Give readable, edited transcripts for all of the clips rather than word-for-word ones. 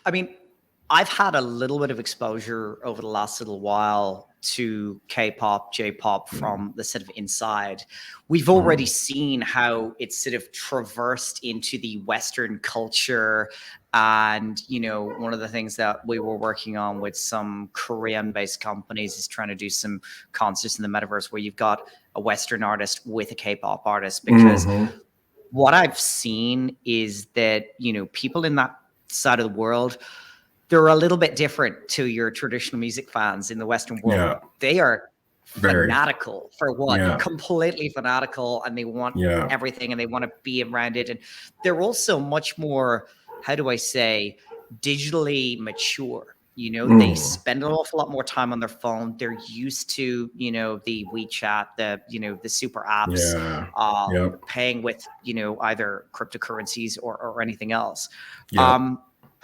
I mean, I've had a little bit of exposure over the last little while to K-pop, J-pop from the sort of inside. We've already seen how it's sort of traversed into the Western culture. And, one of the things that we were working on with some Korean-based companies is trying to do some concerts in the metaverse where you've got a Western artist with a K-pop artist. Because what I've seen is that, people in that side of the world, they're a little bit different to your traditional music fans in the Western world. Yeah. They are fanatical for one, completely fanatical, and they want everything and they want to be around it. And they're also much more, how do I say, digitally mature. They spend an awful lot more time on their phone. They're used to, the WeChat, the super apps, paying with, either cryptocurrencies or anything else.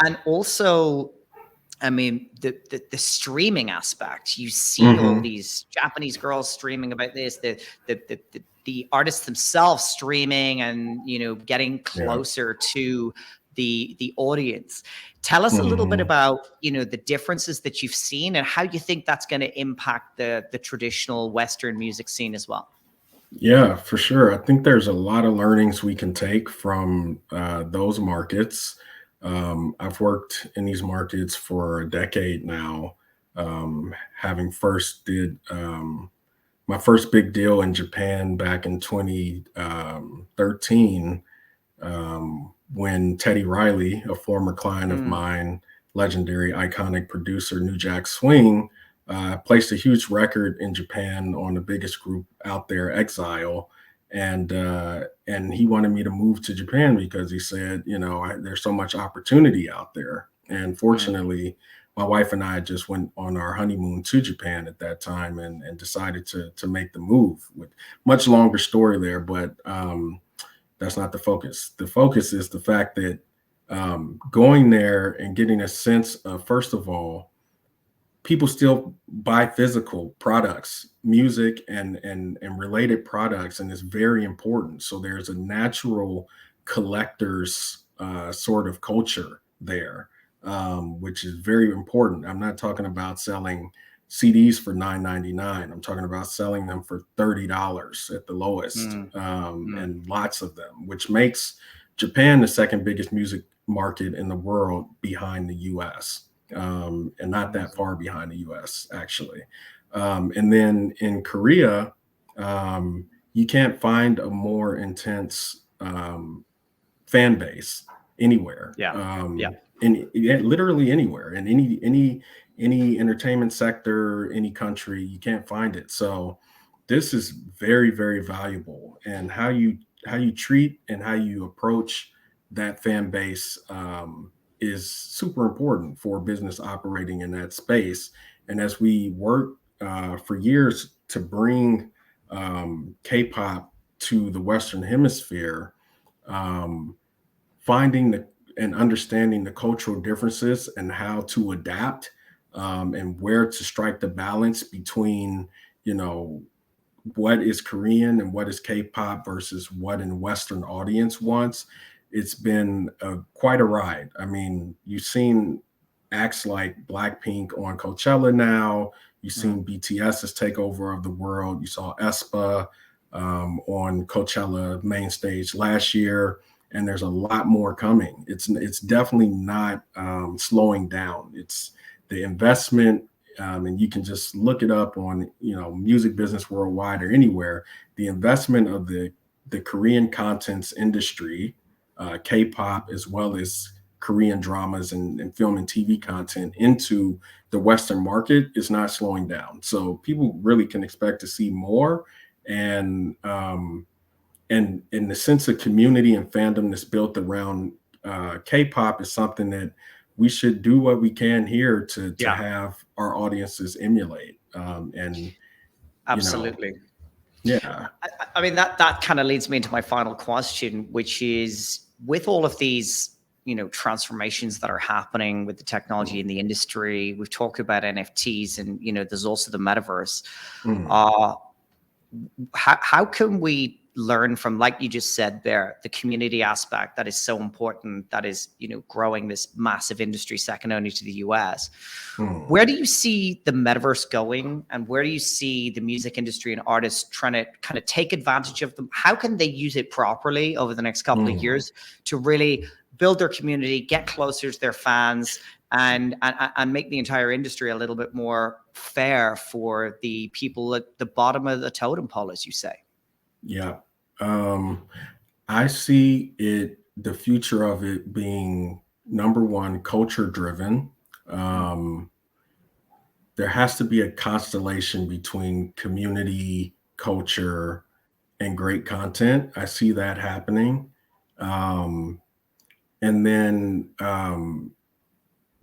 And also, I mean, the streaming aspect. You see all these Japanese girls streaming about this, the artists themselves streaming and, getting closer to the audience. Tell us a little bit about, the differences that you've seen and how you think that's going to impact the traditional Western music scene as well. Yeah, for sure. I think there's a lot of learnings we can take from those markets. I've worked in these markets for a decade now, having first did my first big deal in Japan back in 2013, when Teddy Riley, a former client of mine, legendary, iconic producer, New Jack Swing, placed a huge record in Japan on the biggest group out there, Exile. And he wanted me to move to Japan because he said, there's so much opportunity out there. And fortunately, my wife and I just went on our honeymoon to Japan at that time and decided to make the move. With much longer story there, but that's not the focus. The focus is the fact that going there and getting a sense of, first of all, people still buy physical products, music and related products, and it's very important. So there's a natural collector's sort of culture there, which is very important. I'm not talking about selling CDs for $9.99. I'm talking about selling them for $30 at the lowest, and lots of them, which makes Japan the second biggest music market in the world behind the US. And not that far behind the US, actually. And then in Korea, you can't find a more intense fan base anywhere. Literally anywhere, in any entertainment sector, any country, you can't find it. So this is very, very valuable. And how you treat and how you approach that fan base is super important for business operating in that space. And as we work for years to bring K-pop to the Western Hemisphere, finding and understanding the cultural differences and how to adapt, and where to strike the balance between, what is Korean and what is K-pop versus what an Western audience wants. It's been quite a ride. I mean, you've seen acts like Blackpink on Coachella now. You've seen BTS's takeover of the world. You saw aespa on Coachella main stage last year, and there's a lot more coming. It's definitely not slowing down. It's the investment, and you can just look it up on Music Business Worldwide or anywhere. The investment of the Korean contents industry, K-pop, as well as Korean dramas and film and TV content into the Western market is not slowing down. So people really can expect to see more. And the sense of community and fandom that's built around K-pop is something that we should do what we can here to have our audiences emulate. Absolutely. Yeah. I mean, that kind of leads me into my final question, which is, with all of these, transformations that are happening with the technology in the industry, we've talked about NFTs and, there's also the metaverse. How can we learn from, like you just said there, the community aspect that is so important, that is, growing this massive industry second only to the US. Where do you see the metaverse going, and where do you see the music industry and artists trying to kind of take advantage of them? How can they use it properly over the next couple of years to really build their community, get closer to their fans, and make the entire industry a little bit more fair for the people at the bottom of the totem pole, as you say? Yeah. I see the future of it being, number one, culture driven. There has to be a constellation between community, culture, and great content. I see that happening. And then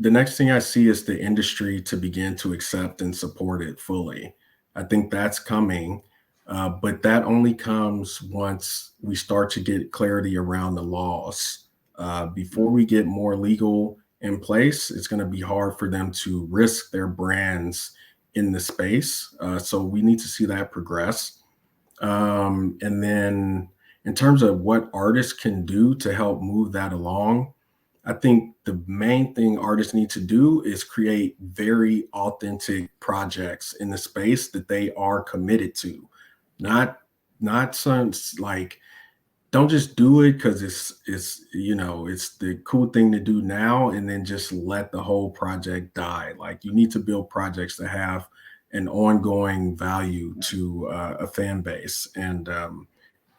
the next thing I see is the industry to begin to accept and support it fully. I think that's coming, but that only comes once we start to get clarity around the laws. Before we get more legal in place, it's going to be hard for them to risk their brands in the space. So we need to see that progress. And then in terms of what artists can do to help move that along, I think the main thing artists need to do is create very authentic projects in the space that they are committed to. Not some, like, don't just do it because it's the cool thing to do now and then just let the whole project die. Like, you need to build projects that have an ongoing value to a fan base. And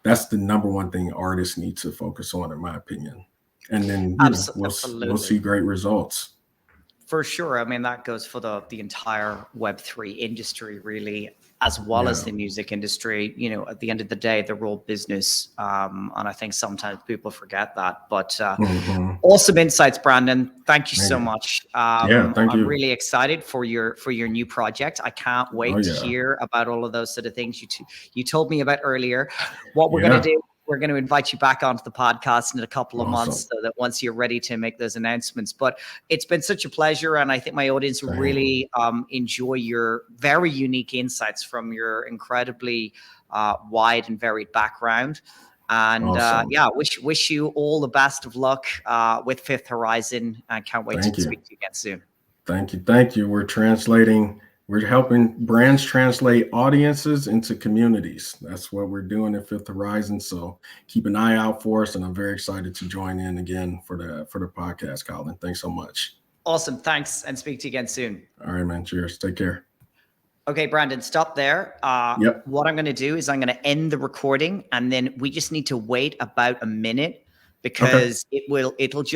that's the number one thing artists need to focus on, in my opinion. And then we'll see great results. For sure. I mean, that goes for the entire Web3 industry, really, as well as the music industry. At the end of the day, they're all business. And I think sometimes people forget that. But awesome insights, Brandon. Thank you so much. Thank you. I'm really excited for your new project. I can't wait to hear about all of those sort of things you told me about earlier. What we're going to do, we're going to invite you back onto the podcast in a couple of months, so that once you're ready to make those announcements. But it's been such a pleasure, and I think my audience will really enjoy your very unique insights from your incredibly wide and varied background. And wish you all the best of luck with Fifth Horizon. I can't wait to speak to you again soon. Thank you. We're helping brands translate audiences into communities. That's what we're doing at Fifth Horizon. So keep an eye out for us. And I'm very excited to join in again for the podcast, Colin. Thanks so much. Awesome. Thanks. And speak to you again soon. All right, man. Cheers. Take care. Okay, Brandon, stop there. What I'm going to do is I'm going to end the recording, and then we just need to wait about a minute, because it'll just